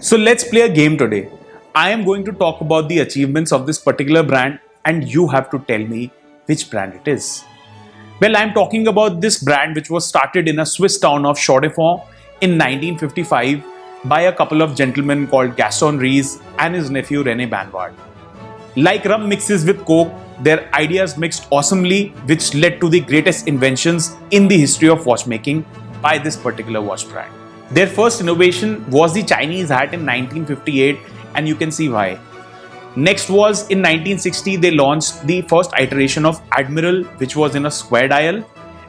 So let's play a game today. I am going to talk about the achievements of this particular brand and you have to tell me which brand it is. Well, I'm talking about this brand which was started in a Swiss town of Chaux-de-Fonds in 1955 by a couple of gentlemen called Gaston Ries and his nephew René Banvard. Like rum mixes with coke, their ideas mixed awesomely, which led to the greatest inventions in the history of watchmaking by this particular watch brand. Their first innovation was the Chinese hat in 1958, and you can see why. Next was in 1960 they launched the first iteration of Admiral, which was in a square dial,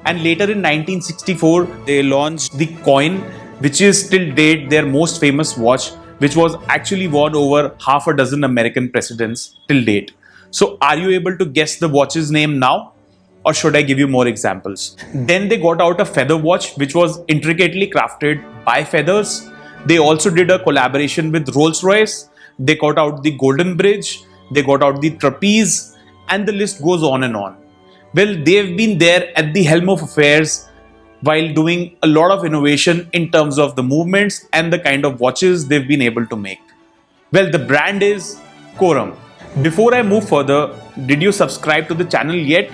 and later in 1964 they launched the Coin, which is till date their most famous watch, which was actually worn over half a dozen American presidents till date. So are you able to guess the watch's name now? Or should I give you more examples? Then they got out a feather watch which was intricately crafted by feathers. They also did a collaboration with Royce. They got out the Golden Bridge. They got out the Trapeze, and the list goes on and on. Well, they've been there at the helm of affairs while doing a lot of innovation in terms of the movements and the kind of watches they've been able to make. Well, the brand is Corum. Before I move further, did you subscribe to the channel yet?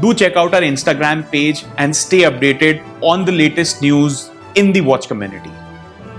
Do check out our Instagram page and stay updated on the latest news in the watch community.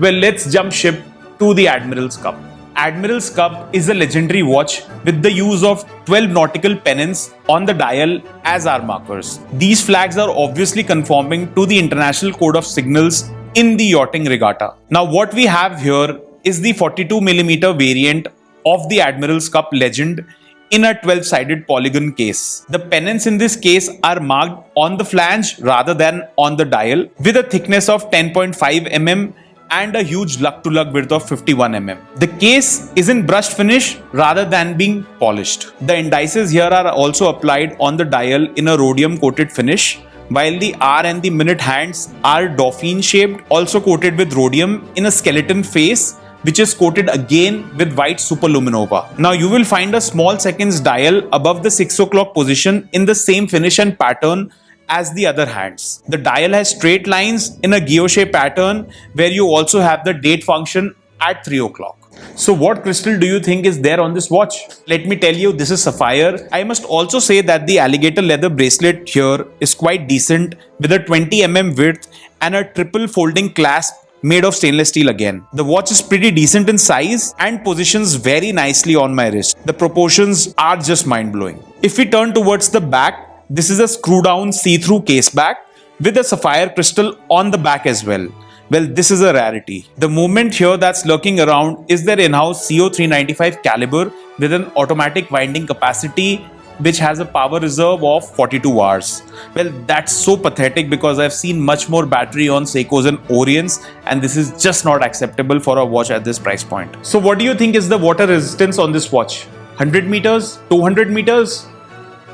Well, let's jump ship to the Admiral's Cup. Admiral's Cup is a legendary watch with the use of 12 nautical pennants on the dial as our markers. These flags are obviously conforming to the International Code of Signals in the yachting regatta. Now what we have here is the 42mm variant of the Admiral's Cup Legend in a 12-sided polygon case. The pennants in this case are marked on the flange rather than on the dial with a thickness of 10.5 mm and a huge lug-to-lug width of 51 mm. The case is in brushed finish rather than being polished. The indices here are also applied on the dial in a rhodium coated finish, while the hour and the minute hands are Dauphine shaped, also coated with rhodium in a skeleton face, which is coated again with white superluminova. Now you will find a small seconds dial above the 6 o'clock position in the same finish and pattern as the other hands. The dial has straight lines in a guilloche pattern where you also have the date function at 3 o'clock. So what crystal do you think is there on this watch? Let me tell you, this is sapphire. I must also say that the alligator leather bracelet here is quite decent with a 20 mm width and a triple folding clasp made of stainless steel again. The watch is pretty decent in size and positions very nicely on my wrist. The proportions are just mind-blowing. If we turn towards the back, this is a screw-down see-through case back with a sapphire crystal on the back as well. Well, this is a rarity. The movement here that's lurking around is their in-house CO 395 caliber with an automatic winding capacity which has a power reserve of 42 hours. Well, that's so pathetic because I've seen much more battery on Seikos and Orients, and this is just not acceptable for a watch at this price point. So what do you think is the water resistance on this watch? 100 meters? 200 meters?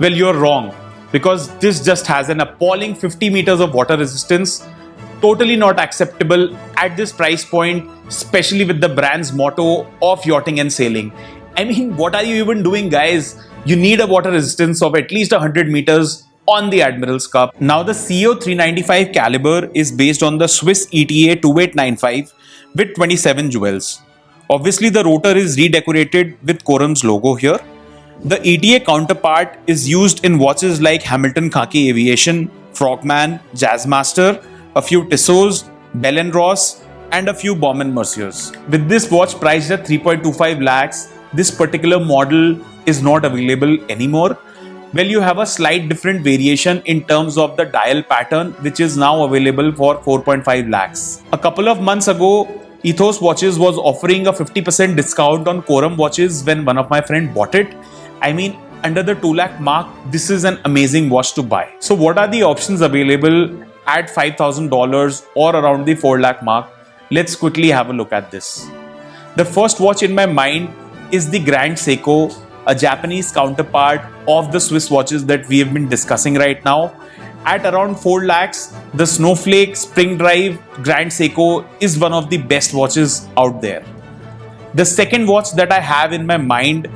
Well, you're wrong, because this just has an appalling 50 meters of water resistance. Totally not acceptable at this price point, especially with the brand's motto of yachting and sailing. I mean, what are you even doing, guys? You need a water resistance of at least 100 meters on the Admiral's Cup. Now the CO 395 caliber is based on the Swiss ETA 2895 with 27 jewels. Obviously the rotor is redecorated with Corum's logo here. The ETA counterpart is used in watches like Hamilton Khaki Aviation, Frogman, Jazzmaster, a few Tissots, Bell & Ross, and a few Baume Merciers. With this watch priced at 3.25 lakhs, this particular model is not available anymore. Well, you have a slight different variation in terms of the dial pattern, which is now available for 4.5 lakhs. A couple of months ago, Ethos Watches was offering a 50% discount on Corum watches when one of my friends bought it. I mean, under the 2 lakh mark, this is an amazing watch to buy. So what are the options available at $5,000 or around the 4 lakh mark? Let's quickly have a look at this. The first watch in my mind is the Grand Seiko, a Japanese counterpart of the Swiss watches that we have been discussing right now. At around 4 lakhs, the Snowflake Spring Drive Grand Seiko is one of the best watches out there. The second watch that I have in my mind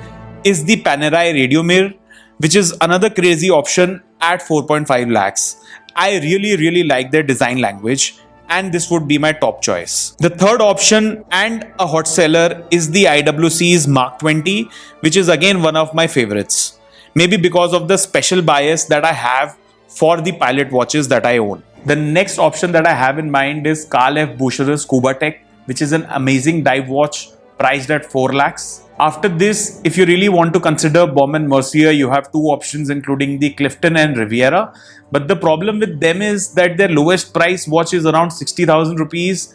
is the Panerai Radio Mirror, which is another crazy option at 4.5 lakhs. I really like their design language. and this would be my top choice. The third option and a hot seller is the IWC's Mark 20, which is again one of my favorites. Maybe because of the special bias that I have for the pilot watches that I own. The next option that I have in mind is Carl F Bucherer's Scuba Tech, which is an amazing dive watch priced at 4 lakhs. After this, if you really want to consider Baume Mercier, you have two options including the Clifton and Riviera. But the problem with them is that their lowest price watch is around 60,000 rupees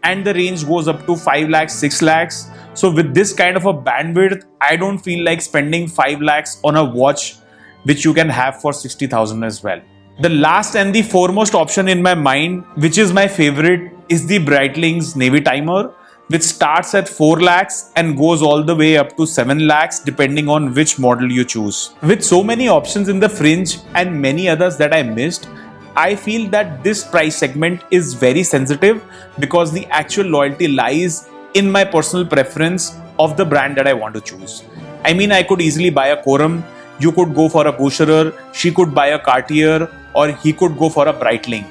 and the range goes up to 5 lakhs, 6 lakhs. So with this kind of a bandwidth, I don't feel like spending 5 lakhs on a watch which you can have for 60,000 as well. The last and the foremost option in my mind, which is my favorite, is the Breitling's Navy Timer, which starts at 4 lakhs and goes all the way up to 7 lakhs depending on which model you choose. With so many options in the fringe and many others that I missed, I feel that this price segment is very sensitive because the actual loyalty lies in my personal preference of the brand that I want to choose. I mean, I could easily buy a Corum, you could go for a Bucherer, she could buy a Cartier, or he could go for a Breitling.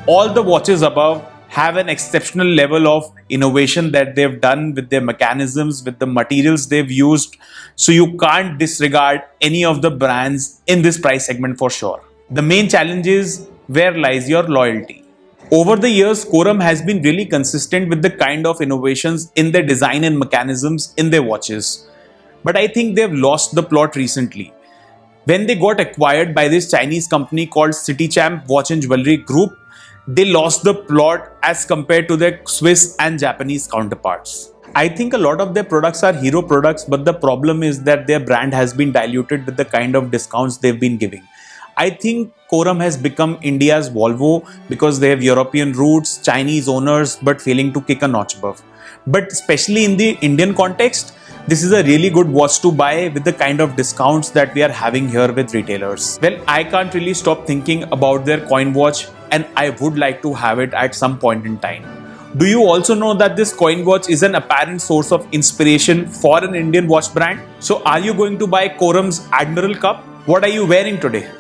All the watches above have an exceptional level of innovation that they've done with their mechanisms, with the materials they've used. So you can't disregard any of the brands in this price segment for sure. The main challenge is where lies your loyalty. Over the years, Corum has been really consistent with the kind of innovations in their design and mechanisms in their watches. But I think they've lost the plot recently. When they got acquired by this Chinese company called Citichamp Watch and Jewelry Group, they lost the plot as compared to their Swiss and Japanese counterparts. I think a lot of their products are hero products, but the problem is that their brand has been diluted with the kind of discounts they've been giving. I think Corum has become India's Volvo because they have European roots, Chinese owners, but failing to kick a notch above. But especially in the Indian context, this is a really good watch to buy with the kind of discounts that we are having here with retailers. Well, I can't really stop thinking about their coin watch and I would like to have it at some point in time. Do you also know that this coin watch is an apparent source of inspiration for an Indian watch brand? So are you going to buy Corum's Admiral Cup? What are you wearing today?